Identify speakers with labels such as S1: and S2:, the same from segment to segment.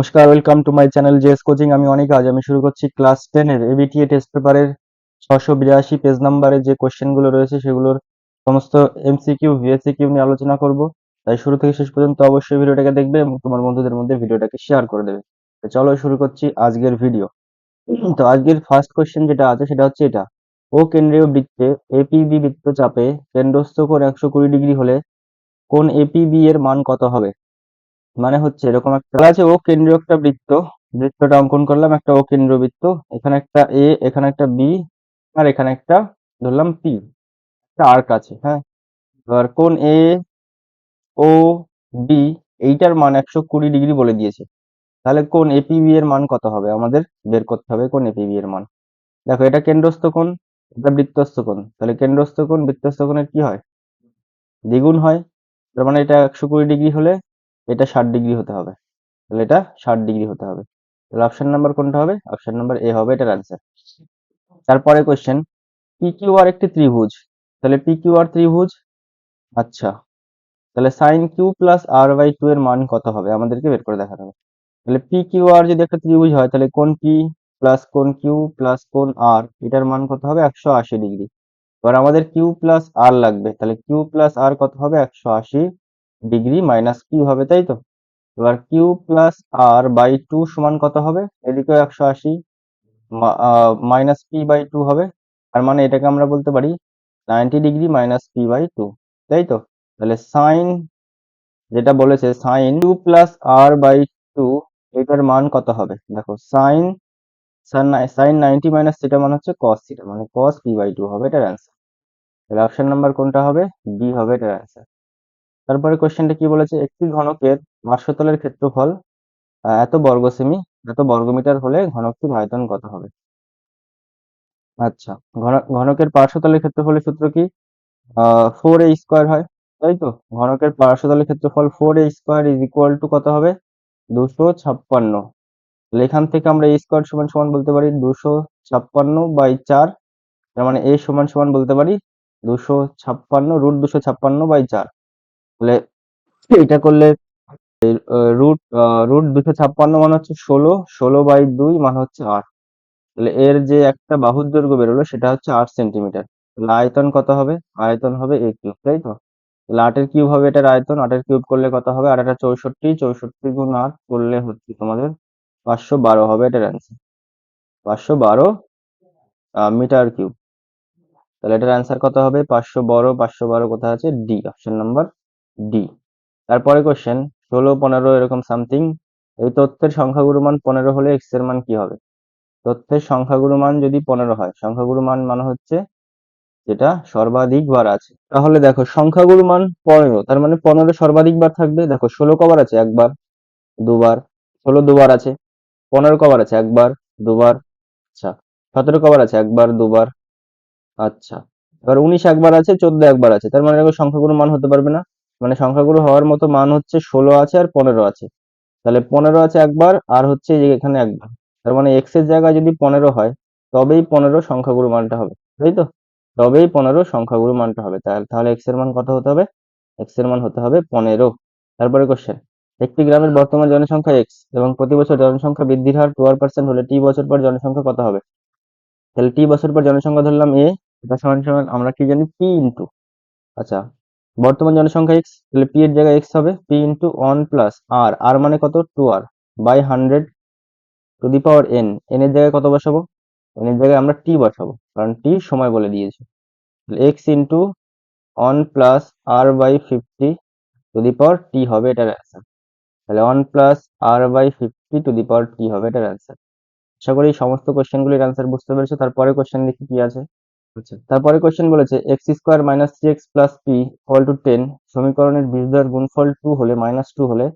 S1: নমস্কার, welcome to my channel JS coaching. আমি অনেক আমি শুরু করছি ক্লাস 10 এর এবিটিএ টেস্ট পেপারের 682 পেজ নাম্বারে যে কোশ্চেনগুলো রয়েছে সেগুলোর সমস্ত এমসিকিউ ভিএসিকিউ নিয়ে আলোচনা করব। তাই শুরু থেকে শেষ পর্যন্ত অবশ্যই ভিডিওটাকে দেখবে এবং তোমার বন্ধুদের মধ্যে ভিডিওটাকে শেয়ার করে দেবে। তো চলো শুরু করছি আজকের ভিডিও। তো আজকের ফার্স্ট কোশ্চেন যেটা আছে সেটা হচ্ছে এটা: ও কেন্দ্রীয় বৃত্তে এপিবি বৃত্তচাপে কেন্দ্রস্থ কোণ 120 ডিগ্রি হলে কোণ এপিবি এর মান কত হবে? মানে হচ্ছে এরকম একটা বলা আছে, ও কেন্দ্রীয় একটা বৃত্ত, বৃত্তটা অঙ্কন করলাম, একটা ও কেন্দ্রীয় বৃত্ত, এখানে একটা এ, এখানে একটা বি, আর এখানে একটা ধরলাম পি, একটা আর্ক আছে। হ্যাঁ, এবার কোন এ ও বি এইটার মান 120 ডিগ্রি বলে দিয়েছে, তাহলে কোন এপিবি এর মান কত হবে আমাদের বের করতে হবে। কোন এপিবি এর মান, দেখো এটা কেন্দ্রস্থ কোণ, এটা বৃত্তস্থ কোণ, তাহলে কেন্দ্রস্থ কোণ বৃত্তস্থ কোণের কি হয়? দ্বিগুণ হয়। তার মানে এটা 120 ডিগ্রি হলে এটা 60 ডিগ্রি হতে হবে, তাহলে এটা 60 ডিগ্রি হতে হবে। তাহলে অপশন নাম্বার কোনটা হবে? অপশন নাম্বার এ হবে এটার অ্যান্সার। তারপরে কোশ্চেন, পি কিউ আর একটি ত্রিভুজ, তাহলে পি কিউ আর ত্রিভুজ। আচ্ছা, তাহলে sine q plus R by two এর মান কত হবে আমাদেরকে বের করে দেখাতে হবে। তাহলে পি কিউ আর যদি একটা ত্রিভুজ হয়, তাহলে কোন পি প্লাস কোন কিউ প্লাস কোন আর, এটার মান কত হবে? 180 ডিগ্রি। এবার আমাদের কিউ প্লাস আর লাগবে, তাহলে কিউ প্লাস আর কত হবে? 180 ডিগ্রি মাইনাস কিউ হবে, তাই তো? এবার q plus R by two সমান কত হবে? এদিকেও 180 মাইনাস পি বাই টু হবে। তার মানে এটাকে আমরা বলতে পারি 90 degree minus p by two, তাই তো? তাহলে সাইন, যেটা বলেছে sine two plus R by two, এটার মান কত হবে? দেখো সাইন সাইন 90 মাইনাস থিটা মানে হচ্ছে কস থিটা, মানে কস পি বাই টু হবে এটার অ্যান্সার। তাহলে অপশন নাম্বার কোনটা হবে? বি হবে এটার অ্যান্সার। তারপরে কোশ্চেনটা কি বলেছে, একটি ঘনকের পার্শ্বতলের ক্ষেত্রফল এত বর্গ সেমি, এত বর্গমিটার হলে ঘনকটির আয়তন কত হবে? আচ্ছা, ঘনকের পার্শ্বতলের ক্ষেত্রফলের সূত্র কি? 4a² হয়, তাই তো? ঘনকের পার্শ্বতলের ক্ষেত্রফল 4a² ইজ ইকুয়াল টু কত হবে? 256। তাহলে এখান থেকে আমরা a² সমান সমান বলতে পারি 256/4, তার মানে a সমান সমান বলতে পারি 256 √256/4। তাহলে এটা করলে রুট রুট 256 মানে হচ্ছে 16 মানে হচ্ছে 8। তাহলে এর যে একটা বাহুর দৈর্ঘ্য বেরোলো সেটা হচ্ছে 8 সেন্টিমিটার। তাহলে আয়তন কত হবে? আয়তন হবে a কিউব, তাই তো? তাহলে 8 এর কিউব হবে এটার আয়তন, 8 এর কিউব করলে কত হবে? 8 × 64, 64 গুণ 8 করলে হচ্ছে তোমাদের 512 হবে এটার অ্যান্সার। 512 metre cube. তাহলে এটার অ্যান্সার কত হবে? 512 কোথায় আছে? D, option number D. তারপরে কোশ্চেন 16, 15 এরকম সামথিং, এই তথ্যের সংখ্যাগুরু মান 15 হলে এক্স এর মান কি হবে? তথ্যের সংখ্যাগুরু মান যদি 15 হয়, সংখ্যাগুরু মান মানে হচ্ছে যেটা সর্বাধিক বার আছে, তাহলে দেখো সংখ্যাগুরু মান 15, তার মানে 15 সর্বাধিক বার থাকবে। দেখো 16 কবার আছে? একবার, দুবার। 16 দুবার আছে। 15 কবার আছে? একবার, দুবার। আচ্ছা, 17 কবার আছে? একবার, দুবার। আচ্ছা, এবার 19 একবার আছে, 14 একবার আছে, তার মানে দেখো সংখ্যাগুরু মান হতে পারবে না। মানে সংখ্যাগুরু হওয়ার মতো মান হচ্ছে 16 আছে আর 15 আছে। তাহলে 15 আছে একবার, আর হচ্ছে এই যে এখানে একবার। তার মানে এক্স এর জায়গায় যদি 15 হয়, তবেই 15 সংখ্যাগুরু মানটা হবে, তাই তো? তবেই 15 সংখ্যাগুরু মানটা হবে। তাহলে তাহলে এক্স এর মান কত হতে হবে? এক্স এর মান হতে হবে 15। তারপরে কোশ্চেন, একটি গ্রামের বর্তমান জনসংখ্যা এক্স এবং প্রতি বছর জনসংখ্যা বৃদ্ধির হার 12% হলে টি বছর পর জনসংখ্যা কত হবে? তাহলে টি বছর পর জনসংখ্যা ধরলাম এ, এটা সমান সমান আমরা কি জানি? পি ইন্টু, আচ্ছা, বর্তমান জনসংখ্যা এক্স, তাহলে পি এর জায়গায় এক্স হবে, p into 1 plus r, r মানে কত? 2r by 100 to the power n. N এর জায়গায় কত বসাবো? এন এর জায়গায় আমরা টি বসাবো, কারণ টি সময় বলে দিয়েছে। X into 1 plus R by 50 to the power T হবে এটার অ্যান্সার। তাহলে 1 plus R by 50 to the power T হবে এটার অ্যান্সার। আশা করি এই সমস্ত কোশ্চেনগুলির অ্যান্সার বুঝতে পেরেছো। তারপরে কোশ্চেন দেখি কি আছে। আচ্ছা, তারপরে কোশ্চেন বলেছে x² minus 3x plus P equal to 10 সমীকরণের বীজদ্বয়ের গুণফল 2 হলে মাইনাস 2 হলে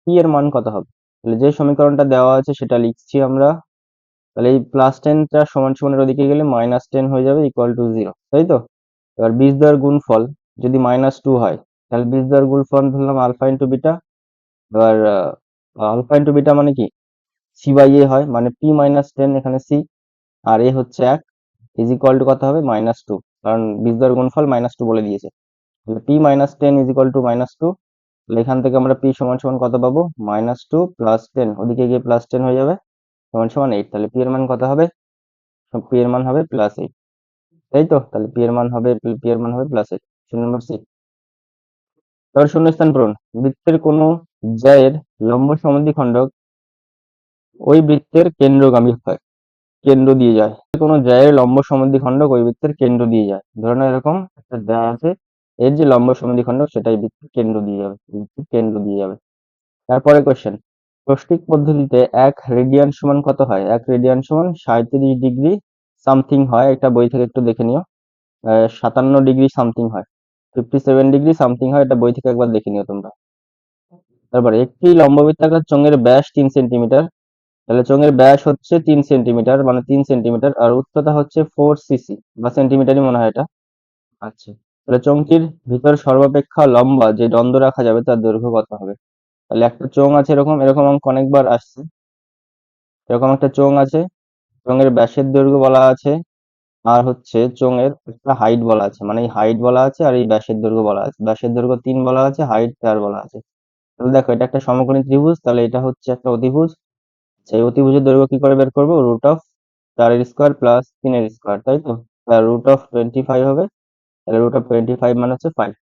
S1: পি এর মান কত হবে? তাহলে যে সমীকরণটা দেওয়া আছে সেটা লিখছি আমরা। তাহলে এই প্লাস টেনটা সমান সমানের ওদিকে গেলে মাইনাস 10 হয়ে যাবে ইকুয়াল টু 0, তাই তো? এবার বীজদ্বয়ের গুণফল যদি মাইনাস 2 হয়, তাহলে বীজদ্বয়ের গুণফল ধরলাম আলফা ইন্টু বিটা। এবার আলফা ইন্টু বিটা মানে কি? সি বাই এ হয়, মানে পি মাইনাস 10 এখানে সি, আর এ হচ্ছে 1, ইজ ইকুয়াল টু কত হবে? -2, কারণ বীজদ্বয়ের গুণফল -2 বলে দিয়েছে। তাহলে P minus 10 is equal two -2। তাহলে এখান থেকে আমরা পি সমান সমান কত পাবো, -2 + 10, ওদিকে গিয়ে +10 হয়ে যাবে, সমান সমান 8। তাহলে পি এর মান কত হবে, পি এর মান হবে +8, তাই তো? তাহলে পি এর মান হবে +8। শূন্য নম্বর সি। এবার শূন্যস্থান পূরণ। বৃত্তের কোনো জ্যায়ের লম্ব সমদ্বিখণ্ডক ওই বৃত্তের কেন্দ্রগামী হয়, কেন্দ্র দিয়ে যায়। কোনো জ্যায়ের লম্ব সমদ্বিখণ্ডক ওই বৃত্তের কেন্দ্র দিয়ে যায়। ধরে নাও এরকম একটা জ্যা আছে, এর যে লম্ব সমদ্বিখণ্ডক সেটাই বৃত্তের কেন্দ্র দিয়ে যাবে, বৃত্তের কেন্দ্র দিয়ে যাবে। তারপরে কোশ্চেন, ষষ্ঠিক পদ্ধতিতে 1 রেডিয়ান সমান কত হয়? 1 রেডিয়ান সমান 37 ডিগ্রি সামথিং হয়, এটা বই থেকে একটু দেখে নিও। 57 ডিগ্রি সামথিং হয়, 57 ডিগ্রি সামথিং হয়, এটা বই থেকে একবার দেখে নিও তোমরা। তারপরে একটি লম্ববৃত্তাকার চোঙের ব্যাস 3 সেন্টিমিটার, তাহলে চোঙের ব্যাস হচ্ছে 3 সেন্টিমিটার, মানে 3 সেন্টিমিটার, আর উচ্চতা হচ্ছে 4 সিসি বা সেন্টিমিটারই মনে হয় এটা। আচ্ছা, তাহলে চোঙটির ভিতর সর্বাপেক্ষা লম্বা যে দ্বন্দ্ব রাখা যাবে তার দৈর্ঘ্য কত হবে? তাহলে একটা চোঙ আছে, এরকম এরকম অঙ্ক অনেকবার আসছে। এরকম একটা চোঙ আছে, চোঙের ব্যাসের দৈর্ঘ্য বলা আছে, আর হচ্ছে চোঙের একটা হাইট বলা আছে, মানে এই হাইট বলা আছে আর এই ব্যাসের দৈর্ঘ্য বলা আছে। ব্যাসের দৈর্ঘ্য 3 বলা আছে, হাইট 4 বলা আছে। তাহলে দেখো এটা একটা সমকোণী ত্রিভুজ, তাহলে এটা হচ্ছে একটা অতিভুজ। সেই অতিভুজের দৈর্ঘ্য কি করে বের করবো, √4 প্লাস 3 স্কোয়ার, তাই তো? √25 হবে, তাহলে √25 মানে হচ্ছে 5।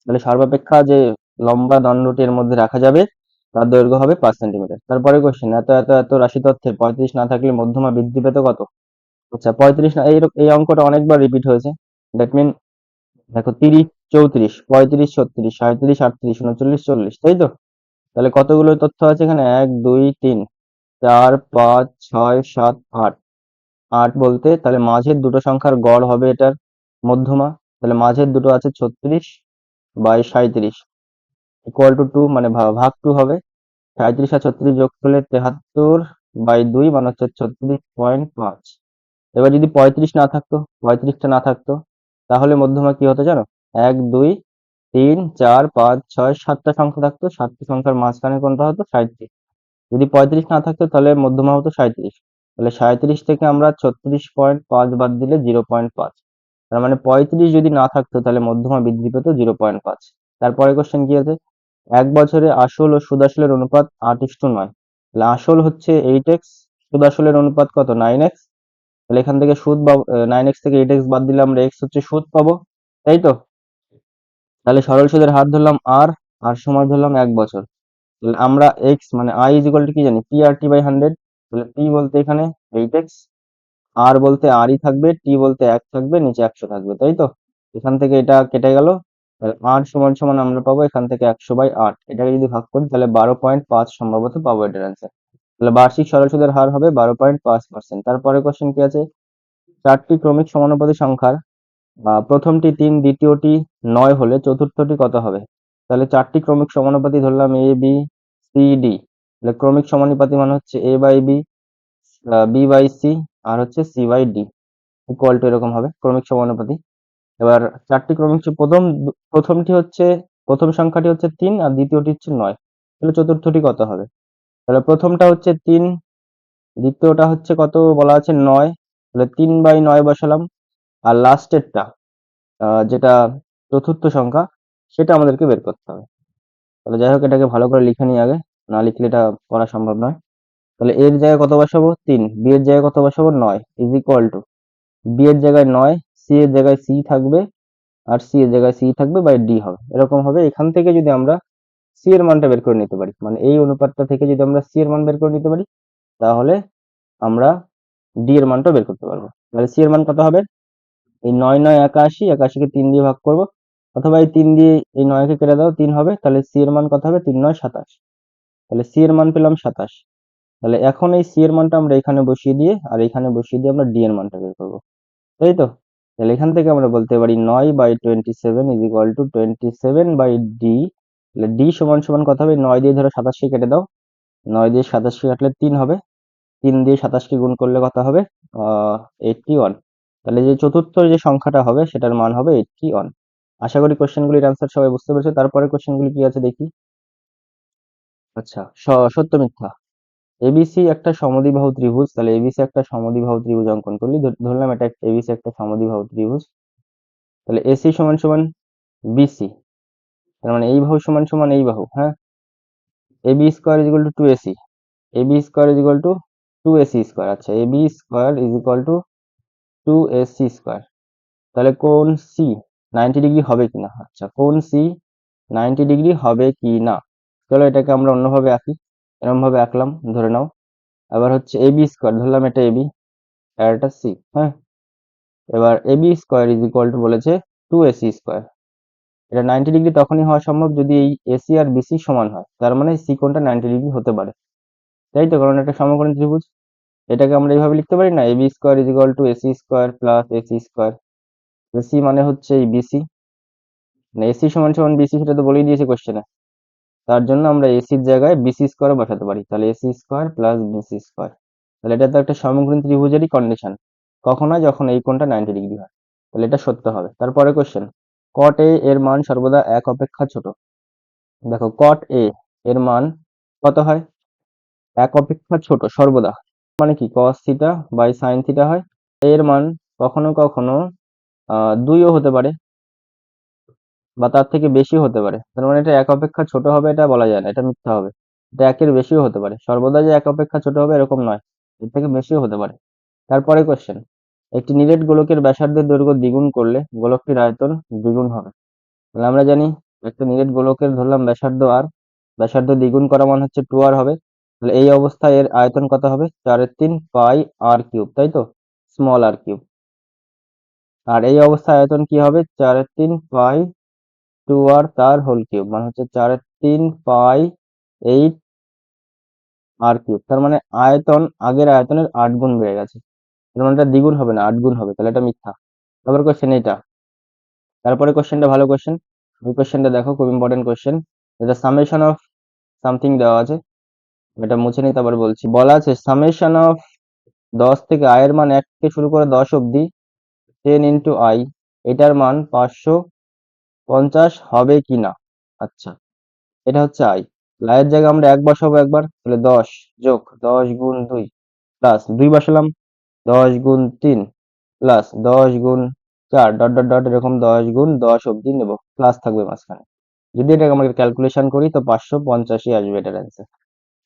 S1: তাহলে সর্বাপেক্ষা যে লম্বা দণ্ডটি এর মধ্যে রাখা যাবে তার দৈর্ঘ্য হবে 5 সেন্টিমিটার। তারপরে কোশ্চেন, এত এত এত রাশি তথ্যে 35 না থাকলে মধ্যমা বৃদ্ধি পেত কত? আচ্ছা, 35 না, এই অঙ্কটা অনেকবার রিপিট হয়েছে। দ্যাট মিন দেখো 30, 34, 35, 36, 37, 38, 39, 40, তাই তো? তাহলে কতগুলো তথ্য আছে এখানে, 1, 2, 3, 4, 5, 6, 7, 8। 8 বলতে তাহলে মাঝের দুটো সংখ্যার গড় হবে এটার মধ্যমা। তাহলে মাঝের দুটো আছে 36/37 ইকুয়াল টু 2, মানে ভাগ 2 হবে। 37 আর 36 যোগ করলে 73/2 মানে হচ্ছে 36.5। এবার যদি 35 না থাকতো, 35টা না থাকতো, তাহলে মধ্যমা কি হতো জানো? 1, 2, 3, 4, 5, 6, 7টা সংখ্যা থাকতো, 7টা সংখ্যার মাঝখানে কোনটা হতো? 37। যদি 35 না থাকতো তাহলে মধ্যমা হতো 37। তাহলে 37 থেকে আমরা 36.5 বাদ দিলে 0.5। তার মানে 35 যদি না থাকতো তাহলে মধ্যমা বৃদ্ধি পেত 0.5। তারপরে কোশ্চেন কি আছে, এক বছরে আসল ও সুদ আসলের অনুপাত 8:9। তাহলে আসল হচ্ছে 8x, সুদ আসলের অনুপাত কত? 9x। তাহলে এখান থেকে সুদ 9x থেকে 8x বাদ দিলে আমরা x হচ্ছে সুদ পাবো, তাই তো? তাহলে সরল সুদের হার ধরলাম আর সময় ধরলাম 1 বছর। তাহলে আমরা x মানে i ইজ ইকুয়াল টু কি জানি, PRT/100। তাহলে p বলতে এখানে 8x, r বলতে rই থাকবে, t বলতে 1 থাকবে, নিচে 100 থাকবে, তাই তো? এখান থেকে এটা কেটে গেল, তাহলে r সমান সমান আমরা পাবো এখান থেকে 100/8। এটাকে যদি ভাগ করি তাহলে 12.5 সম্ভবত পাবো এটার অ্যান্সার। তাহলে বার্ষিক সরল সুদের হার হবে 12.5%। তারপরে কোশ্চেন কি আছে, চারটি ক্রমিক সমানুপাতিক সংখ্যার প্রথমটি 3, দ্বিতীয়টি 9 হলে চতুর্থটি কত হবে? তাহলে চারটি ক্রমিক সমানুপাতি ধরলাম a b c d। তাহলে ক্রমিক সমানুপাতি মানে হচ্ছে a/b, b/c, আর হচ্ছে c/d ইকুয়াল টু এরকম হবে ক্রমিক সমানুপাতি। এবার চারটি ক্রমিক প্রথমটি হচ্ছে, প্রথম সংখ্যাটি হচ্ছে 3 আর দ্বিতীয়টি হচ্ছে 9, তাহলে চতুর্থটি কত হবে? তাহলে প্রথমটা হচ্ছে 3, দ্বিতীয়টা হচ্ছে কত বলা আছে 9, তাহলে 3/9 বসালাম, আর লাস্টেরটা যেটা চতুর্থ সংখ্যা সেটা আমাদেরকে বের করতে হবে। তাহলে যাই হোক এটাকে ভালো করে লিখে নিই আগে, না লিখলে এটা করা সম্ভব নয়। তাহলে এর জায়গায় কত বসাবো? 3, বি এর জায়গায় কত বসাবো? 9 ইজ ইকুয়াল টু, বি এর জায়গায় 9, সি এর জায়গায় সি থাকবে, আর সি এর জায়গায় সি থাকবে বাই ডি হবে, এরকম হবে। এখান থেকে যদি আমরা সি এর মানটা বের করে নিতে পারি, মানে এই অনুপাতটা থেকে যদি আমরা সি এর মান বের করে নিতে পারি, তাহলে আমরা ডি এর মানটা বের করতে পারবো। তাহলে সি এর মান কত হবে? এই 9, 9 81, 81 কে 3 দিয়ে ভাগ করব, অথবা এই 3 দিয়ে এই 9 কে কেটে দাও, 3 হবে। তাহলে সি এর মান কত হবে? 3, 9, 27। তাহলে সি এর মান পেলাম 27। তাহলে এখন এই সি এর মানটা আমরা এখানে বসিয়ে দিয়ে আর এখানে বসিয়ে দিয়ে আমরা ডি এর মানটা বের করবো, তাই তো? তাহলে এখান থেকে আমরা বলতে পারি 9/27 ইজ ইকুয়াল টু 27/d। তাহলে ডি সমান সমান কত হবে? 9 দিয়ে ধরো 27 কে কেটে দাও, 9 দিয়ে 27 কে কাটলে 3 হবে, 3 দিয়ে 27 কে গুণ করলে কত হবে? 81। তাহলে যে চতুর্থ যে সংখ্যাটা হবে সেটার মান হবে 81। আশা করি কোশ্চেনগুলির অ্যান্সার সবাই বুঝতে পেরেছো। তারপরে কোশ্চেনগুলি কি আছে দেখি। আচ্ছা, সত্য মিথ্যা। এবিসি একটা সমদ্বিবাহু ত্রিভুজ, তাহলে এবিসি একটা সমদ্বিবাহু ত্রিভুজ অঙ্কন করলি, ধরলাম এটা এবিসি একটা সমদ্বিবাহু ত্রিভুজ। তাহলে এসি সমান সমান বিসি, তার মানে এই বাহু সমান সমান এই বাহু, হ্যাঁ। A B square is equal to 2ac, A B square is equal to 2ac square. আচ্ছা, A B square is equal to 2ac square. তাহলে কোণ সি 90 ডিগ্রি হবে কিনা, আচ্ছা কোণ সি 90 ডিগ্রি হবে কি না। চলো এটাকে আমরা অন্যভাবে আঁকি, এরকম ভাবে আঁকলাম ধরে নাও। আবার হচ্ছে এ বি স্কোয়ার, ধরলাম এটা এবি আর এটা সি, হ্যাঁ। এবার A B square is equal to বলেছে 2ac স্কোয়ার। এটা 90 ডিগ্রি তখনই হওয়া সম্ভব যদি এই এসি আর বিসি সমান হয়, তার মানে সি কোণটা 90 ডিগ্রি হতে পারে, তাই তো, কারণ এটা সমকোণী ত্রিভুজ। এটাকে আমরা এইভাবে লিখতে পারি না, AB square is equal to AC square plus AC square. AC মানে হচ্ছে এই বিসি, মানে এসি সমান সমান বিসি, সেটা তো বলেই দিয়েছে কোশ্চেনে। তার জন্য আমরা এসির জায়গায় বিসি স্কোয়ার বসাতে পারি, তাহলে AC square plus BC square. তাহলে এটা তো একটা সমকোণী ত্রিভুজেরই কন্ডিশন, কখন হয়, যখন এই কোণটা 90 ডিগ্রি হয়। তাহলে এটা সত্য হবে। তারপরে কোশ্চেন, কট এ এর মান সর্বদা 1 অপেক্ষা ছোট। দেখো কট এ এর মান কত হয়, 1 অপেক্ষা ছোট সর্বদা, মানে কি cos theta by sine theta হয়। এর মান কখনো কখনো 2ও হতে পারে বা তার থেকে বেশি হতে পারে। তার মানে এটা 1 অপেক্ষা ছোট হবে এটা বলা যায় না, এটা মিথ্যা হবে। এটা 1-এর বেশিও হতে পারে, সর্বদা যে 1 অপেক্ষা ছোট হবে এরকম নয়, এর থেকে বেশিও হতে পারে। তারপরে কোশ্চেন, একটি নিরেট গোলকের ব্যাসার্ধের দৈর্ঘ্য দ্বিগুণ করলে গোলকটির আয়তন দ্বিগুণ হবে। তাহলে আমরা জানি একটা নিরেট গোলকের ধরলাম ব্যাসার্ধ আর, ব্যাসার্ধ দ্বিগুণ করা মানে হচ্ছে 2r হবে। তাহলে এই অবস্থায় এর আয়তন কত হবে, 4/3 পাই আর কিউব, তাই তো, স্মল আর কিউব। আর এই অবস্থায় আয়তন কি হবে, 4/3 পাই 2r তার হোল কিউব, মানে হচ্ছে 4/3 পাই 8 আর কিউব। তার মানে আয়তন আগের আয়তনের 8 গুণ বেড়ে গেছে। তার মানে এটা দ্বিগুণ হবে না, 8 গুণ হবে, তাহলে এটা মিথ্যা। তারপর কোশ্চেন এইটা, তারপরে কোশ্চেনটা ভালো কোশ্চেন, ওই কোশ্চেনটা দেখো, খুব ইম্পর্টেন্ট কোশ্চেন। এটা সামেশন অফ সামথিং দেওয়া আছে, এটা মুছে নিতে আবার বলছি। বলা আছে সামেশন অফ 10 থেকে i এর মান 1 থেকে শুরু করে 10 অবধি 10 ইন্টু i, এটার মান 550 হবে কি না। আচ্ছা, এটা হচ্ছে i, এর জায়গায় আমরা 1 বসাবো একবার, তাহলে 10 যোগ 10 গুণ 2 প্লাস 2 বসালাম, 10 গুণ 3 প্লাস 10 গুণ 4 ডট ডট ডট, এরকম 10 গুণ 10 অবধি নেব, প্লাস থাকবে মাঝখানে। যদি এটাকে আমরা ক্যালকুলেশন করি তো 585 আসবে এটার অ্যান্সার।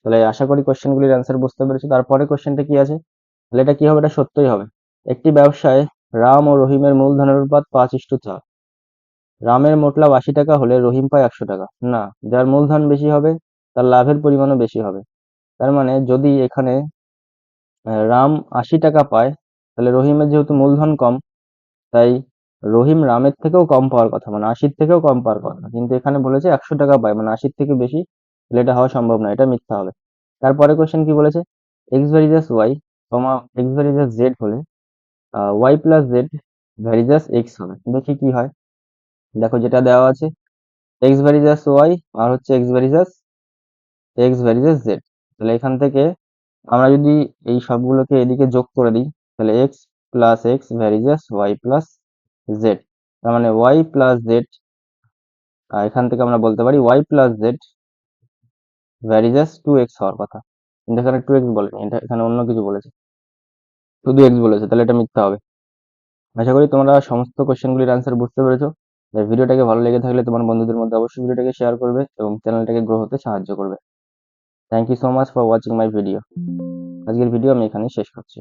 S1: তাহলে আশা করি কোশ্চেনগুলির অ্যান্সার বুঝতে পেরেছো। তারপরে কোশ্চেনটা কি আছে, তাহলে এটা কি হবে, এটা সত্যই হবে। একটি ব্যবসায় রাম ও রহিমের মূলধনের অনুপাত 5:4। রামের মোট লাভ 80 টাকা হলে রহিম পায় 100 টাকা। না, যার মূলধন বেশি হবে তার লাভের পরিমাণও বেশি হবে। তার মানে যদি এখানে রাম 80 টাকা পায়, তাহলে রহিমের যেহেতু মূলধন কম, তাই রহিম রামের থেকেও কম পাওয়ার কথা, মানে 80 থেকেও কম পাওয়ার কথা, কিন্তু এখানে বলেছে 100 টাকা পায়, মানে 80 থেকে বেশি, তাহলে এটা হওয়া সম্ভব না, এটা মিথ্যা হবে। তারপরে কোশ্চেন কি বলেছে, x varies as y comma x varies as z হলে y plus z varies as x হবে। দেখি কি হয়। দেখো যেটা দেওয়া আছে, এক্স ভ্যারিজাস ওয়াই আর হচ্ছে এক্স ভ্যারিজাস জেড। তাহলে এখান থেকে আমরা যদি এই সবগুলোকে এদিকে যোগ করে দিই, তাহলে x plus x varies as y plus z. তার মানে ওয়াই প্লাস জেড, এখান থেকে আমরা বলতে পারি Y plus z varies as 2x হওয়ার কথা, কিন্তু এখানে 2x বলেনি, এটা এখানে অন্য কিছু বলেছে, শুধু x বলেছে, তাহলে এটা মিথ্যা হবে। আশা করি তোমরা সমস্ত কোশ্চেনগুলির অ্যান্সার বুঝতে পেরেছো। তাই ভিডিওটাকে ভালো লেগে থাকলে তোমার বন্ধুদের মধ্যে অবশ্যই ভিডিওটাকে শেয়ার করবে এবং চ্যানেলটাকে গ্রো হতে সাহায্য করবে। Thank you so much for watching my video. আজকের ভিডিও আমি এখানেই শেষ করছি।